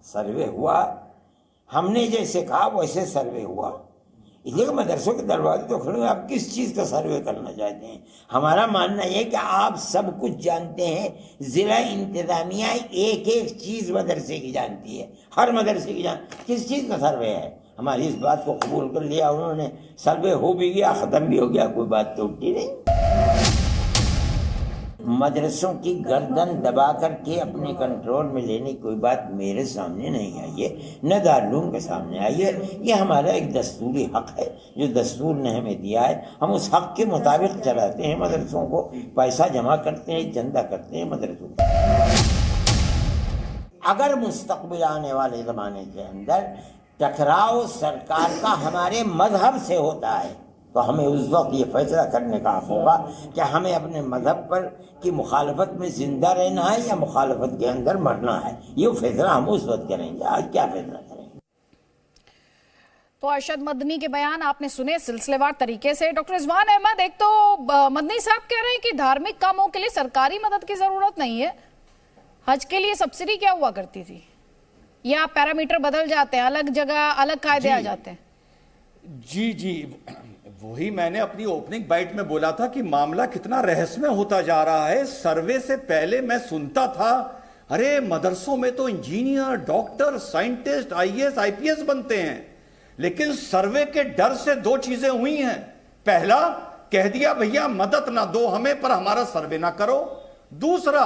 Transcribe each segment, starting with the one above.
सर्वे हुआ, हमने जैसे कहा वैसे सर्वे हुआ। इसलिए मदरसों के दरवाजे तो खुले, आप किस चीज़ का सर्वे करना चाहते हैं? हमारा मानना यह कि आप सब कुछ जानते हैं, जिला इंतजामिया एक एक चीज़ मदरसे की जानती है, हर मदरसे की किस चीज़ का सर्वे है? हमारी इस बात को कबूल कर लिया उन्होंने, सर्वे हो भी गया, ख़त्म भी हो गया, कोई बात तो उठी नहीं। मदरसों की गर्दन दबा करके अपने कंट्रोल में लेने की कोई बात मेरे सामने नहीं आई है, न दारुल के सामने आई है। ये हमारा एक दस्तूरी हक है जो दस्तूर ने हमें दिया है, हम उस हक के मुताबिक चलाते हैं। मदरसों को पैसा जमा करते हैं, चंदा करते हैं मदरसों को। अगर मुस्तकबिल आने वाले ज़माने के अंदर टकराव सरकार का हमारे मजहब से होता है तो हमें उस वक्त ये फैसला करने का हक होगा कि हमें अपने मजहब पर की मुखालफत में जिंदा रहना है या मुखालफत के अंदर मरना है। ये फैसला हम उस वक्त करेंगे। आज क्या फैसला करेंगे? तो अरशद मदनी के बयान आपने सुने सिलसिलेवार तरीके से। डॉक्टर रिजवान अहमद, एक तो मदनी साहब कह रहे हैं कि धार्मिक कामों के लिए सरकारी मदद की जरूरत नहीं है, हज के लिए सब्सिडी क्या हुआ करती थी, या पैरामीटर बदल जाते हैं, अलग जगह अलग कायदे आ जाते हैं? जी, वही मैंने अपनी ओपनिंग बाइट में बोला था कि मामला कितना रहस्यमय होता जा रहा है। सर्वे से पहले मैं सुनता था, अरे मदरसों में तो engineer, doctor, scientist, IAS, IPS बनते हैं, लेकिन सर्वे के डर से दो चीजें हुई हैं। पहला, कह दिया भैया मदद ना दो हमें पर हमारा सर्वे ना करो। दूसरा,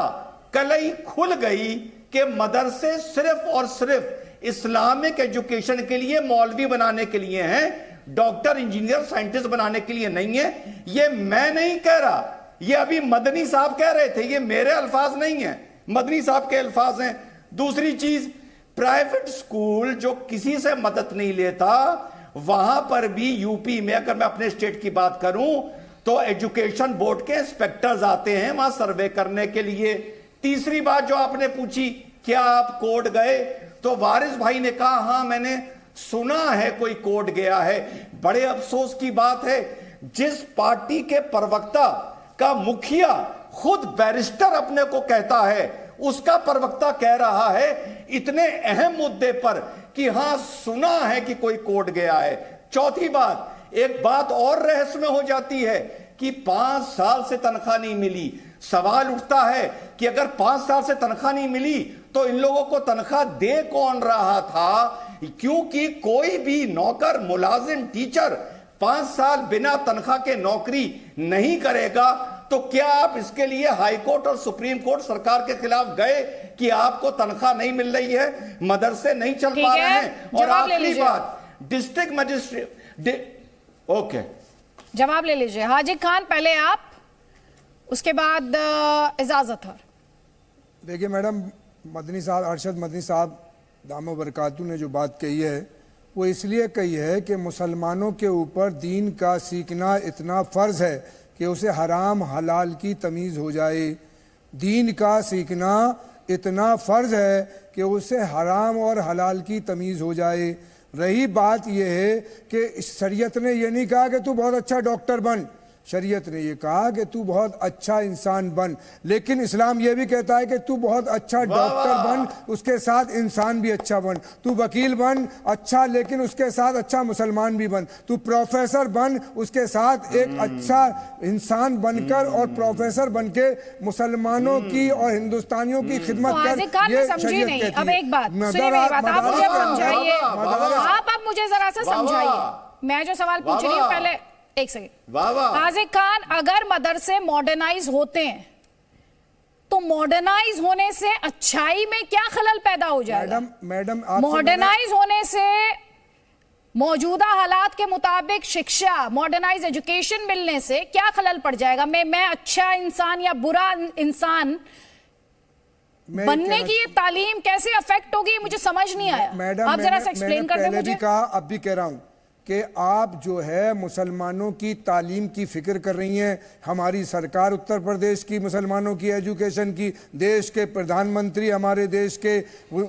कलई खुल गई कि मदरसे सिर्फ और सिर्फ इस्लामिक एजुकेशन के लिए, मौलवी बनाने के लिए हैं, डॉक्टर, इंजीनियर, साइंटिस्ट बनाने के लिए नहीं है। ये मैं नहीं कह रहा, ये अभी मदनी साहब कह रहे थे, ये मेरे अल्फाज नहीं है, मदनी साहब के अल्फाज हैं। दूसरी चीज, प्राइवेट स्कूल जो किसी से मदद नहीं लेता, वहां पर भी यूपी में, अगर मैं अपने स्टेट की बात करूं, तो एजुकेशन बोर्ड के इंस्पेक्टर्स आते हैं वहां सर्वे करने के लिए। तीसरी बात जो आपने पूछी, क्या आप कोर्ट गए, तो वारिस भाई ने कहा हां मैंने सुना है कोई कोर्ट गया है। बड़े अफसोस की बात है, जिस पार्टी के प्रवक्ता का मुखिया खुद बैरिस्टर अपने को कहता है, उसका प्रवक्ता कह रहा है इतने अहम मुद्दे पर कि हां सुना है कि कोई कोर्ट गया है। चौथी बात, एक बात और रहस्य में हो जाती है कि 5 साल से तनख्वाह नहीं मिली। सवाल उठता है कि अगर 5 साल से तनख्वाह नहीं मिली तो इन लोगों को तनख्वाह दे कौन रहा था? क्योंकि कोई भी नौकर, मुलाजिम, टीचर 5 साल बिना तनख्वाह के नौकरी नहीं करेगा। तो क्या आप इसके लिए हाई कोर्ट और सुप्रीम कोर्ट सरकार के खिलाफ गए कि आपको तनख्वाह नहीं मिल रही है, मदरसे नहीं चल पा रहे हैं? और आखिरी बात, डिस्ट्रिक्ट मजिस्ट्रेट, ओके, जवाब ले लीजिए। हाजी खान पहले आप, उसके बाद इजाजत। और देखिए मैडम, मदनी साहब, अरशद मदनी साहब दामो बरकातू ने जो बात कही है वो इसलिए कही है कि मुसलमानों के ऊपर दीन का सीखना इतना फ़र्ज़ है कि उसे हराम हलाल की तमीज़ हो जाए। दीन का सीखना इतना फ़र्ज़ है कि उसे हराम और हलाल की तमीज़ हो जाए। रही बात यह है कि शरीयत ने यह नहीं कहा कि तू बहुत अच्छा डॉक्टर बन, शरीयत ने यह कहा कि तू बहुत अच्छा इंसान बन। लेकिन इस्लाम यह भी कहता है कि तू बहुत अच्छा डॉक्टर बन, उसके साथ इंसान भी अच्छा बन। तू वकील बन अच्छा, लेकिन उसके साथ अच्छा मुसलमान भी बन। तू प्रोफेसर बन, उसके साथ एक अच्छा इंसान बनकर और प्रोफेसर बनके मुसलमानों की और हिंदुस्तानियों की खिदमत कर। ये शरीयत कहती है। अब एक बात आप मुझे समझाइए, आप मुझे जरा सा समझाइए। मैं जो सवाल पूछ रही हूँ, पहले एक सेकंड। हाजिर खान, अगर मदरसे मॉडर्नाइज होते हैं तो मॉडर्नाइज होने से अच्छाई में क्या खलल पैदा हो जाएगा? मैडम मॉडर्नाइज होने से मौजूदा हालात के मुताबिक शिक्षा, मॉडर्नाइज एजुकेशन मिलने से क्या खलल पड़ जाएगा? मैं अच्छा इंसान या बुरा इंसान बनने की ये तालीम कैसे अफेक्ट होगी, मुझे समझ नहीं आया। मैडम, आप जरा सा एक्सप्लेन कर दें मुझे। भी कहा, अब भी कह रहा हूं कि आप जो है मुसलमानों की तालीम की फिक्र कर रही हैं। हमारी सरकार उत्तर प्रदेश की मुसलमानों की एजुकेशन की, देश के प्रधानमंत्री हमारे देश के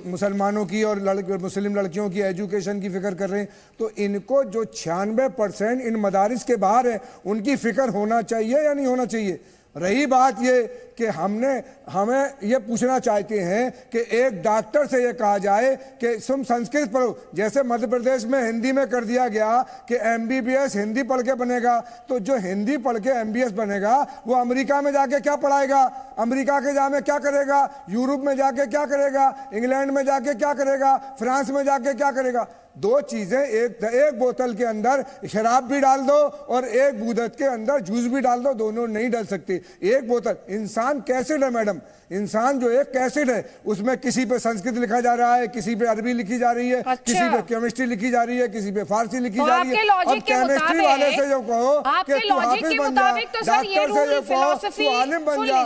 मुसलमानों की और मुस्लिम लड़कियों की एजुकेशन की फिक्र कर रहे हैं। तो इनको जो 96% इन मदारिस के बाहर है, उनकी फिक्र होना चाहिए या नहीं होना चाहिए? रही बात ये कि हमें ये पूछना चाहते हैं कि एक डॉक्टर से ये कहा जाए कि तुम संस्कृत पढ़ो, जैसे मध्य प्रदेश में हिंदी में कर दिया गया कि एमबीबीएस हिंदी पढ़ के बनेगा, तो जो हिंदी पढ़ के एमबीबीएस बनेगा वो अमेरिका में जाके क्या पढ़ाएगा, अमेरिका के जाके क्या करेगा, यूरोप में जाके क्या करेगा, इंग्लैंड में जाके क्या करेगा, फ्रांस में जाके क्या करेगा। दो चीजें, एक बोतल के अंदर शराब भी डाल दो और एक बूदत के अंदर जूस भी डाल दो, दोनों नहीं डाल सकती। एक बोतल, इंसान कैसेट है मैडम, इंसान जो एक कैसेट है, उसमें किसी पे संस्कृत लिखा जा रहा है, किसी पे अरबी लिखी जा रही है, अच्छा। किसी पे केमिस्ट्री लिखी जा रही है, किसी पे फारसी लिखी जा रही है। अब केमिस्ट्री वाले से जो कहो आपके लॉजिक के मुताबिक तो सर ये रूल फिलॉसफी आलिम बन जा,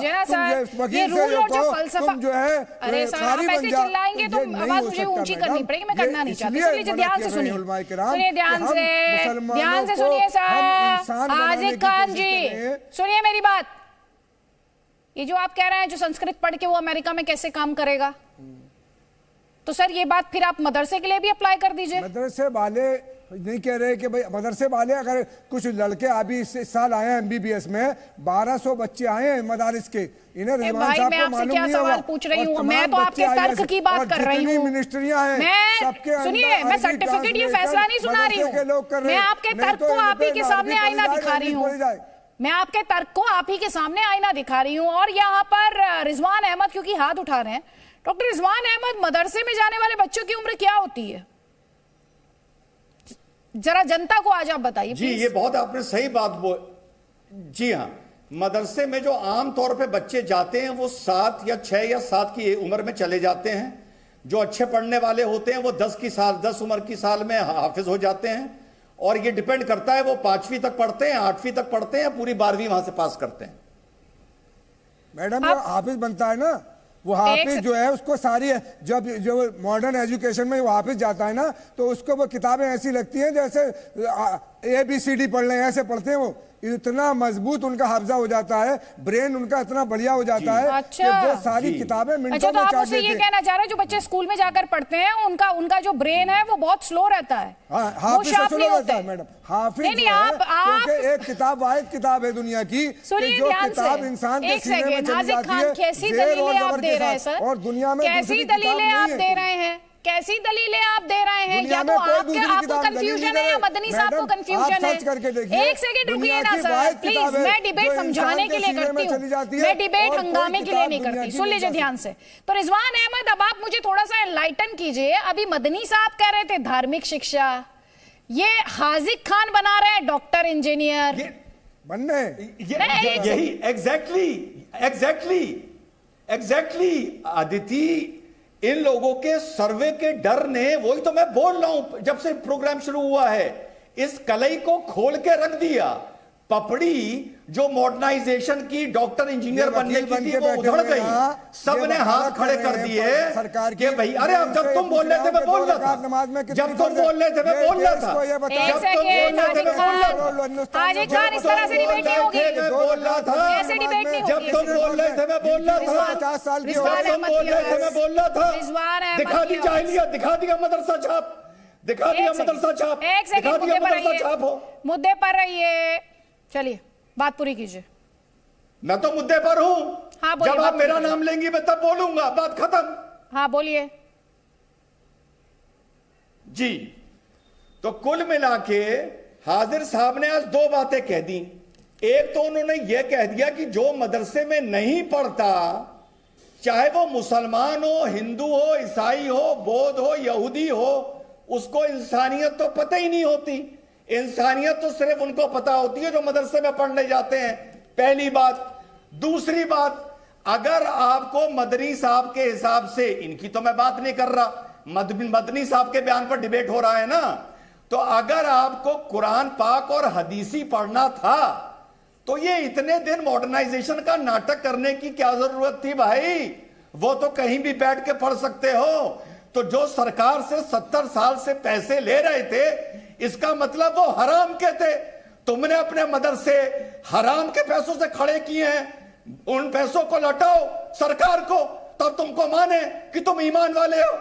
ये रूल और जो फलसफा, जो है अरे सर आप ऐसे चिल्लाएंगे तो आवाज मुझे ऊंची करनी पड़ेगी, मैं करना नहीं चाहती। सुनिए ध्यान से, सुनिए ध्यान से सुनिए सर हाजिर खान जी, सुनिए मेरी बात। ये जो आप कह रहे हैं जो संस्कृत पढ़ के वो अमेरिका में कैसे काम करेगा, तो सर ये बात फिर आप मदरसे के लिए भी अप्लाई कर दीजिए। मदरसे वाले नहीं कह रहे कि भाई मदरसे वाले, अगर कुछ लड़के अभी इस साल आए हैं एमबीबीएस में, 1200 बच्चे आए हैं मदारिस के, इन्हें रिजवान साहब को मालूम नहीं होगा। सवाल पूछ रही हूँ मैं, तो आपके तर्क की बात कर रही हूँ। मिनिस्ट्रियां हैं मैं, सुनिए मैं सर्टिफिकेट ये फैसला नहीं सुना रही हूँ, मैं आपके तर्क को आप ही के सामने आईना दिखा रही हूँ, मैं आपके तर्क को आप ही के सामने आईना दिखा रही हूँ। और यहाँ पर रिजवान अहमद क्योंकि हाथ उठा रहे हैं, डॉक्टर रिजवान अहमद, मदरसे में जाने वाले बच्चों की उम्र क्या होती है, जरा जनता को आज आप बताइए। जी ये बहुत आपने सही बात जी हाँ, मदरसे में जो आम तौर पे बच्चे जाते हैं वो 7 या 6 या 7 की उम्र में चले जाते हैं। जो अच्छे पढ़ने वाले होते हैं वो 10 उम्र की साल में हाफिज हो जाते हैं, और ये डिपेंड करता है वो 5वीं तक पढ़ते हैं, 8वीं तक पढ़ते हैं, पूरी 12वीं वहां से पास करते हैं। मैडम जो हाफिज बनता है ना, वो हाफिज जो है उसको सारी, जब जो मॉडर्न एजुकेशन में वो हाफिज जाता है ना, तो उसको वो किताबें ऐसी लगती हैं जैसे ABCD पढ़ लें, ऐसे पढ़ते हैं वो, इतना मजबूत उनका हाफजा हो जाता है, ब्रेन उनका इतना बढ़िया हो जाता है। अच्छा, कि वो सारी किताबें मिनटों अच्छा, तो में आप चाट मुझे ये देते हैं। कहना चाह रहे हैं जो बच्चे स्कूल में जाकर पढ़ते हैं उनका जो ब्रेन है वो बहुत स्लो रहता है, हाफिज से स्लो रहता है मैडम, हाफिज नहीं, क्योंकि एक किताब वाहिद किताब है दुनिया की, सुनिए ध्यान से, इंसान के एक सीने में सेकंड, चली हाजिर जाती खान है, कैसी ज़ेर और दलीलें आप ज़बर दे के रहे हैं साथ। सर, और दुनिया में कैसी दलीलें आप दे रहे हैं, कैसी दलीलें आप दे रहे हैं, या तो आपको कंफ्यूजन है या मदनी साहब को कंफ्यूजन है। एक सेकंड रुकिए ना सर प्लीज, मैं डिबेट समझाने के लिए करती हूँ, मैं डिबेट हंगामे के लिए नहीं करती। सुन लीजिए ध्यान से। तो रिजवान अहमद, अब आप मुझे थोड़ा सा एनलाइटन कीजिए। अभी मदनी साहब कह रहे थे धार्मिक शिक्षा, ये हाजिक खान बना रहे हैं डॉक्टर इंजीनियर बनने, यही एग्जैक्टली अदिति, इन लोगों के सर्वे के डर ने, वही तो मैं बोल रहा हूं जब से प्रोग्राम शुरू हुआ है, इस कलई को खोल के रख दिया। पपड़ी जो मॉडर्नाइजेशन की डॉक्टर इंजीनियर बनने की थी वो उधड़ गई, सबने हाथ खड़े कर दिए कि भाई, अरे अब जब तुम बोल रहे थे मैं बोल रहा था, जब तुम बोल रहे थे मैं बोल रहा था, जब तुम बोल रहे थे मैं बोल रहा था, हाजिर खान इस तरह से डिबेट नहीं होगी, मैं बोल रहा था, ऐसे डिबेट नहीं होगी, जब तुम बोल रहे थे मैं बोल रहा था, 50 साल की रिजवान तुम बोल रहे थे मैं बोल रहा था, रिजवान अहमद दिखा दी जाहिलियत, दिखा दिया मदरसा छाप, दिखा दिया मदरसा छाप, एक सेकंड, दिखा दिया मदरसा छाप हो। मुद्दे पर रहिए, चलिए बात पूरी कीजिए। मैं तो मुद्दे पर हूं, हाँ, बोलिए, जब आप बात मेरा कीजिए। नाम लेंगी मैं तब बोलूंगा, बात खत्म। हाँ बोलिए। जी तो कुल मिला के हाजिर साहब ने आज 2 बातें कह दी। एक तो उन्होंने यह कह दिया कि जो मदरसे में नहीं पढ़ता, चाहे वो मुसलमान हो, हिंदू हो, ईसाई हो, बौद्ध हो, यहूदी हो, उसको इंसानियत तो पता ही नहीं होती। इंसानियत तो सिर्फ उनको पता होती है जो मदरसे में पढ़ने जाते हैं, पहली बात। दूसरी बात, अगर आपको मदनी साहब के हिसाब से, इनकी तो मैं बात नहीं कर रहा, मदनी साहब के बयान पर डिबेट हो रहा है ना, तो अगर आपको कुरान पाक और हदीसी पढ़ना था तो ये इतने दिन मॉडर्नाइजेशन का नाटक करने की क्या जरूरत थी भाई? वो तो कहीं भी बैठ के पढ़ सकते हो। तो जो सरकार से 70 साल से पैसे ले रहे थे, इसका मतलब वो हराम के थे। तुमने अपने मदरसे हराम के पैसों से खड़े किए हैं, उन पैसों को लौटाओ सरकार को, तब तुमको माने कि तुम ईमान वाले हो।